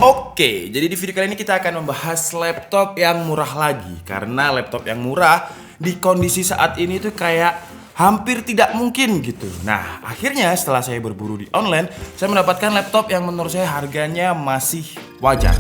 Oke, jadi di video kali ini kita akan membahas laptop yang murah lagi. Karena laptop yang murah di kondisi saat ini tuh kayak hampir tidak mungkin gitu. Nah, akhirnya setelah saya berburu di online, saya mendapatkan laptop yang menurut saya harganya masih wajar.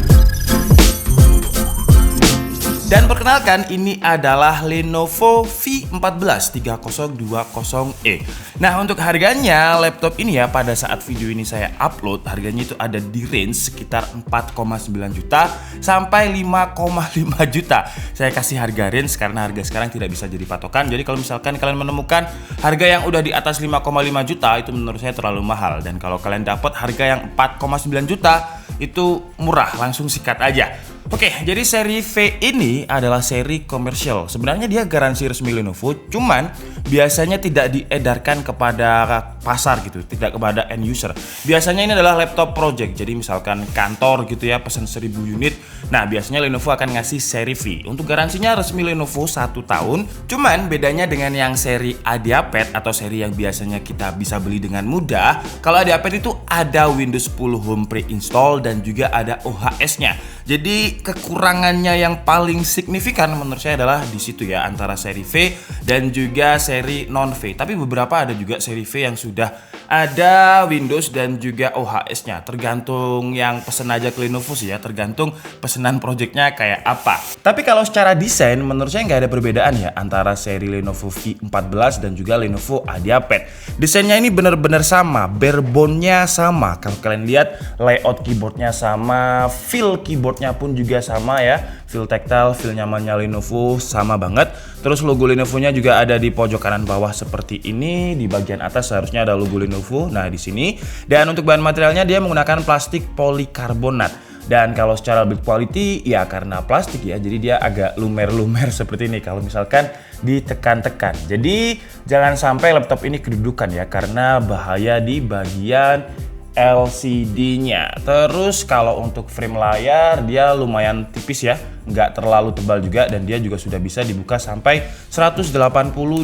Dan perkenalkan, ini adalah Lenovo V14 3020E. Nah, untuk harganya laptop ini ya, pada saat video ini saya upload, harganya itu ada di range sekitar 4,9 juta sampai 5,5 juta. Saya kasih harga range karena harga sekarang tidak bisa jadi patokan. Jadi kalau misalkan kalian menemukan harga yang udah di atas 5,5 juta, itu menurut saya terlalu mahal. Dan kalau kalian dapat harga yang 4,9 juta, itu murah, langsung sikat aja. Oke, jadi seri V ini adalah seri komersial. Sebenarnya dia garansi resmi Lenovo, cuman biasanya tidak diedarkan kepada pasar gitu, tidak kepada end user. Biasanya ini adalah laptop project. Jadi misalkan kantor gitu ya, pesan 1000 unit. Nah, biasanya Lenovo akan ngasih seri V. Untuk garansinya resmi Lenovo 1 tahun. Cuman bedanya dengan yang seri AdiaPad atau seri yang biasanya kita bisa beli dengan mudah, kalau AdiaPad itu ada Windows 10 Home pre-install dan juga ada OHS-nya. Jadi kekurangannya yang paling signifikan menurut saya adalah di situ ya, antara seri V dan juga seri non V. Tapi beberapa ada juga seri V yang sudah ada Windows dan juga OHS-nya. Tergantung yang pesen aja ke Lenovo sih ya, tergantung pesanan projectnya kayak apa. Tapi kalau secara desain menurut saya nggak ada perbedaan ya antara seri Lenovo V14 dan juga Lenovo AdiaPad. Desainnya ini benar-benar sama, barebone-nya sama. Kalau kalian lihat layout keyboardnya sama, feel keyboardnya pun juga sama ya, feel tactile, feel nyamannya Lenovo sama banget. Terus logo Lenovo-nya juga ada di pojok kanan bawah seperti ini. Di bagian atas seharusnya ada logo Lenovo. Nah, di sini. Dan untuk bahan materialnya dia menggunakan plastik polikarbonat. Dan kalau secara build quality ya karena plastik ya, jadi dia agak lumer-lumer seperti ini kalau misalkan ditekan-tekan. Jadi jangan sampai laptop ini kedudukan ya, karena bahaya di bagian LCD-nya. Terus kalau untuk frame layar dia lumayan tipis ya, nggak terlalu tebal juga, dan dia juga sudah bisa dibuka sampai 180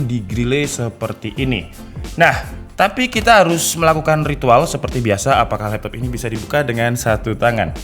degree seperti ini. Nah, tapi kita harus melakukan ritual seperti biasa. Apakah laptop ini bisa dibuka dengan satu tangan?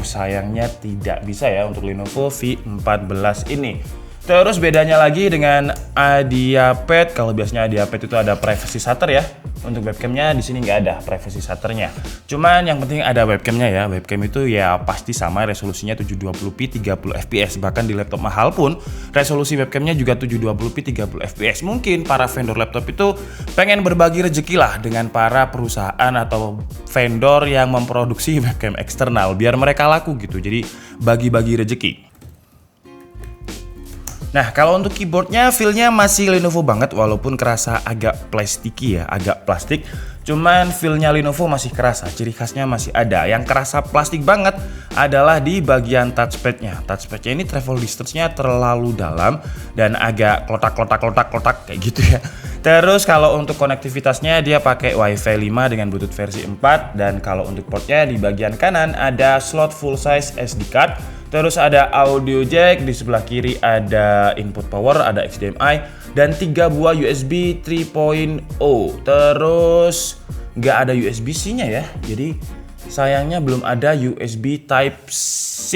Sayangnya tidak bisa ya untuk Lenovo V14 ini. Terus bedanya lagi dengan AdiaPad, kalau biasanya AdiaPad itu ada privacy shutter ya. Untuk webcamnya di sini nggak ada privacy shutternya. Cuman yang penting ada webcamnya ya. Webcam itu ya pasti sama, resolusinya 720p 30 fps. Bahkan di laptop mahal pun resolusi webcamnya juga 720p 30 fps. Mungkin para vendor laptop itu pengen berbagi rezeki lah dengan para perusahaan atau vendor yang memproduksi webcam eksternal biar mereka laku gitu. Jadi bagi-bagi rezeki. Nah, kalau untuk keyboardnya feel-nya masih Lenovo banget, walaupun kerasa agak plastiki ya, agak plastik. Cuman feel-nya Lenovo masih kerasa, ciri khasnya masih ada. Yang kerasa plastik banget adalah di bagian touchpad-nya. Touchpad-nya ini travel distance-nya terlalu dalam dan agak klotak kayak gitu ya. Terus kalau untuk konektivitasnya dia pakai Wi-Fi 5 dengan Bluetooth versi 4. Dan kalau untuk portnya di bagian kanan ada slot full size SD card. Terus ada audio jack, di sebelah kiri ada input power, ada HDMI, dan 3 buah USB 3.0. Terus nggak ada USB-C-nya ya, jadi sayangnya belum ada USB Type-C.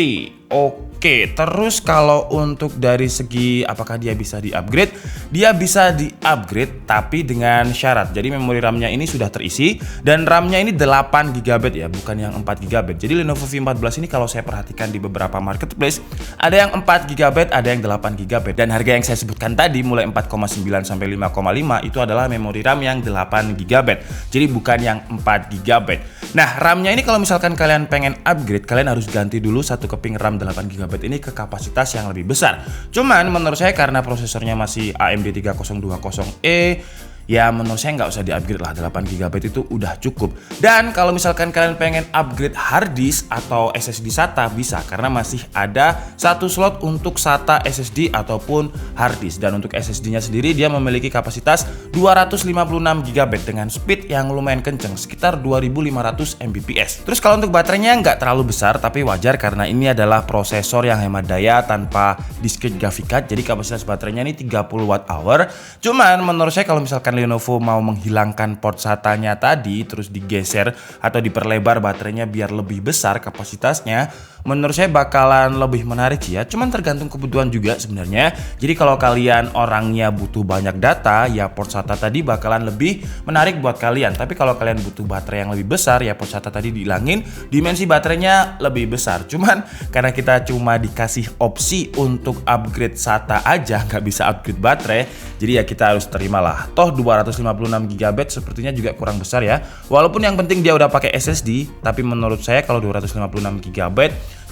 Oke, terus kalau untuk dari segi apakah dia bisa di-upgrade? Dia bisa di-upgrade tapi dengan syarat. Jadi memori RAM-nya ini sudah terisi dan RAM-nya ini 8 GB ya, bukan yang 4 GB. Jadi Lenovo V14 ini kalau saya perhatikan di beberapa marketplace, ada yang 4 GB, ada yang 8 GB. Dan harga yang saya sebutkan tadi mulai 4,9 sampai 5,5 itu adalah memori RAM yang 8 GB. Jadi bukan yang 4 GB. Nah, RAM-nya ini kalau misalkan kalian pengen upgrade, kalian harus ganti dulu satu keping RAM 8 GB ini ke kapasitas yang lebih besar. Cuman menurut saya karena prosesornya masih AMD 3020E, ya menurut saya nggak usah di-upgrade lah, 8 GB itu udah cukup. Dan kalau misalkan kalian pengen upgrade hard disk atau SSD SATA bisa, karena masih ada satu slot untuk SATA SSD ataupun hard disk. Dan untuk SSD-nya sendiri dia memiliki kapasitas 256 GB dengan speed yang lumayan kenceng, sekitar 2500 Mbps. Terus kalau untuk baterainya nggak terlalu besar, tapi wajar karena ini adalah prosesor yang hemat daya tanpa discrete graphic card. Jadi kapasitas baterainya ini 30 Wh. Cuman menurut saya kalau misalkan misalkan Lenovo mau menghilangkan port SATA-nya tadi terus digeser atau diperlebar baterainya biar lebih besar kapasitasnya, menurut saya bakalan lebih menarik sih ya. Cuman tergantung kebutuhan juga sebenarnya. Jadi kalau kalian orangnya butuh banyak data, ya port SATA tadi bakalan lebih menarik buat kalian. Tapi kalau kalian butuh baterai yang lebih besar, ya port SATA tadi dihilangin, dimensi baterainya lebih besar. Cuman karena kita cuma dikasih opsi untuk upgrade SATA aja, nggak bisa upgrade baterai, jadi ya kita harus terimalah. Toh 256GB sepertinya juga kurang besar ya. Walaupun yang penting dia udah pakai SSD, tapi menurut saya kalau 256GB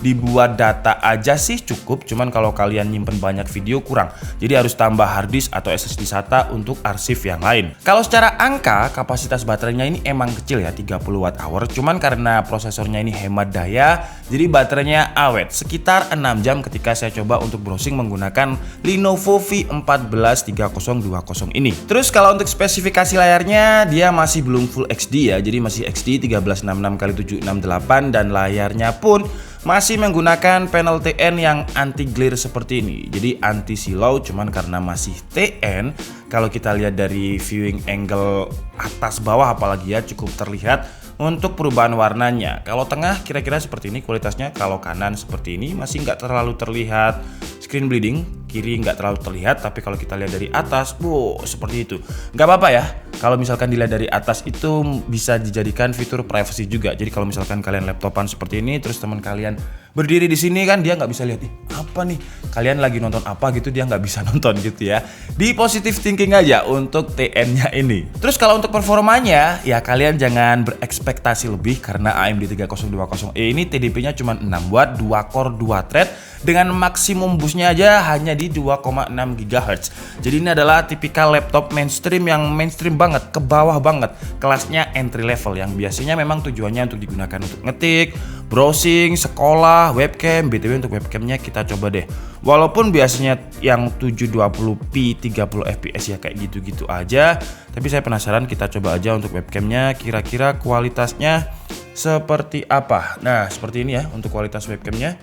dibuat data aja sih cukup, cuman kalau kalian nyimpen banyak video kurang. Jadi harus tambah harddisk atau SSD SATA untuk arsip yang lain. Kalau secara angka, kapasitas baterainya ini emang kecil ya, 30 Wh. Cuman karena prosesornya ini hemat daya, jadi baterainya awet sekitar 6 jam ketika saya coba untuk browsing menggunakan Lenovo V14 3020 ini. Terus kalau untuk spesifikasi layarnya, dia masih belum Full HD ya, jadi masih XD 1366x768 dan layarnya pun masih menggunakan panel TN yang anti glare seperti ini. Jadi anti silau, cuman karena masih TN, kalau kita lihat dari viewing angle atas bawah apalagi ya, cukup terlihat untuk perubahan warnanya. Kalau tengah kira-kira seperti ini kualitasnya, kalau kanan seperti ini masih nggak terlalu terlihat screen bleeding, kiri nggak terlalu terlihat, tapi kalau kita lihat dari atas, wow, seperti itu. Nggak apa-apa ya, kalau misalkan dilihat dari atas itu bisa dijadikan fitur privacy juga. Jadi kalau misalkan kalian laptopan seperti ini, terus teman kalian berdiri di sini kan, dia nggak bisa lihat, apa nih, kalian lagi nonton apa gitu, dia nggak bisa nonton gitu ya. Di positive thinking aja untuk TN-nya ini. Terus kalau untuk performanya, ya kalian jangan berekspektasi lebih karena AMD 3020E ini TDP-nya cuma 6 watt, 2 core, 2 thread dengan maksimum boostnya aja hanya di 2,6 GHz. Jadi ini adalah tipikal laptop mainstream yang mainstream banget, ke bawah banget, kelasnya entry level yang biasanya memang tujuannya untuk digunakan untuk ngetik, browsing, sekolah, webcam. BTW untuk webcamnya kita coba deh. Walaupun biasanya yang 720p 30 fps ya kayak gitu-gitu aja, tapi saya penasaran, kita coba aja untuk webcamnya kira-kira kualitasnya seperti apa. Nah, seperti ini ya untuk kualitas webcamnya.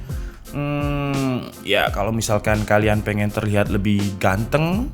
Ya kalau misalkan kalian pengen terlihat lebih ganteng,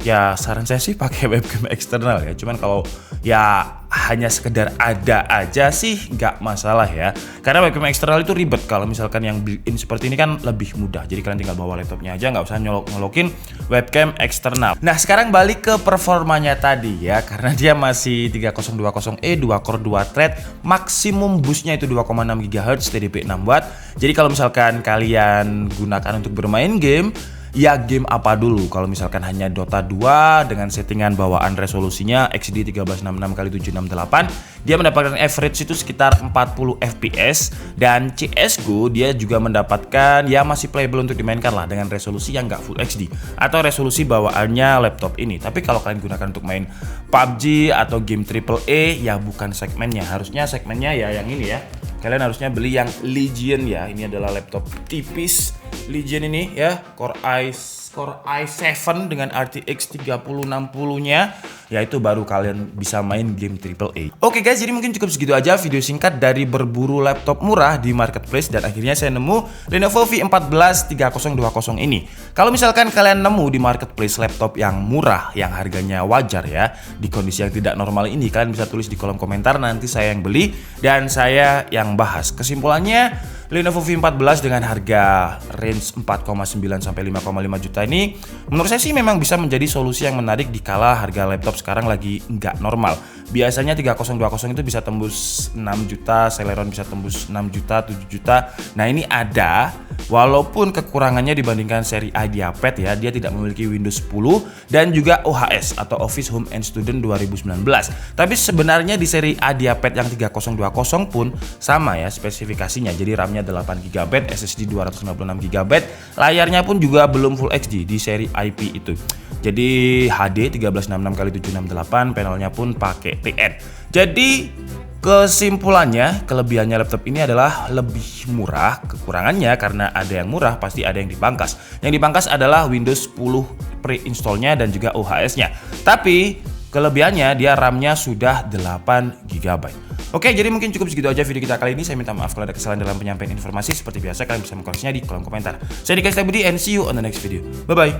ya saran saya sih pakai webcam eksternal ya. Cuman kalau ya hanya sekedar ada aja sih nggak masalah ya. Karena webcam eksternal itu ribet. Kalau misalkan yang built-in seperti ini kan lebih mudah. Jadi kalian tinggal bawa laptopnya aja, nggak usah nyolokin webcam eksternal. Nah sekarang balik ke performanya tadi ya. Karena dia masih 3020E 2 core 2 thread, maksimum boostnya itu 2,6 GHz, TDP 6 watt. Jadi kalau misalkan kalian gunakan untuk bermain game, ya game apa dulu? Kalau misalkan hanya Dota 2 dengan settingan bawaan resolusinya XD 1366x768, dia mendapatkan average itu sekitar 40 fps, dan CS:GO dia juga mendapatkan ya masih playable untuk dimainkan lah dengan resolusi yang nggak Full HD atau resolusi bawaannya laptop ini. Tapi kalau kalian gunakan untuk main PUBG atau game AAA, ya bukan segmennya. Harusnya segmennya ya yang ini ya. Kalian harusnya beli yang Legion ya. Ini adalah laptop tipis Legion ini ya, Core i7 dengan RTX 3060-nya, yaitu baru kalian bisa main game AAA. Oke guys, jadi mungkin cukup segitu aja video singkat dari berburu laptop murah di marketplace, dan akhirnya saya nemu Lenovo V14 3020 ini. Kalau misalkan kalian nemu di marketplace laptop yang murah, yang harganya wajar ya, di kondisi yang tidak normal ini, kalian bisa tulis di kolom komentar, nanti saya yang beli dan saya yang bahas. Kesimpulannya, Lenovo V14 dengan harga range 4,9 sampai 5,5 juta ini menurut saya sih memang bisa menjadi solusi yang menarik dikala harga laptop sekarang lagi nggak normal. Biasanya 3020 itu bisa tembus 6 juta, Celeron bisa tembus 6 juta, 7 juta. Nah ini ada, walaupun kekurangannya dibandingkan seri IdeaPad ya, dia tidak memiliki Windows 10 dan juga OHS atau Office Home and Student 2019. Tapi sebenarnya di seri IdeaPad yang 3020 pun sama ya spesifikasinya. Jadi RAM-nya 8GB, SSD 256GB, layarnya pun juga belum Full HD di seri IP itu. Jadi HD 1366x768, panelnya pun pakai TN. Jadi kesimpulannya, kelebihannya laptop ini adalah lebih murah. Kekurangannya karena ada yang murah pasti ada yang dipangkas. Yang dipangkas adalah Windows 10 pre-installnya dan juga OHS-nya. Tapi kelebihannya dia RAM-nya sudah 8GB. Oke, jadi mungkin cukup segitu aja video kita kali ini. Saya minta maaf kalau ada kesalahan dalam penyampaian informasi. Seperti biasa kalian bisa mengkoreksinya di kolom komentar. Saya Dika Budi and see you on the next video. Bye bye.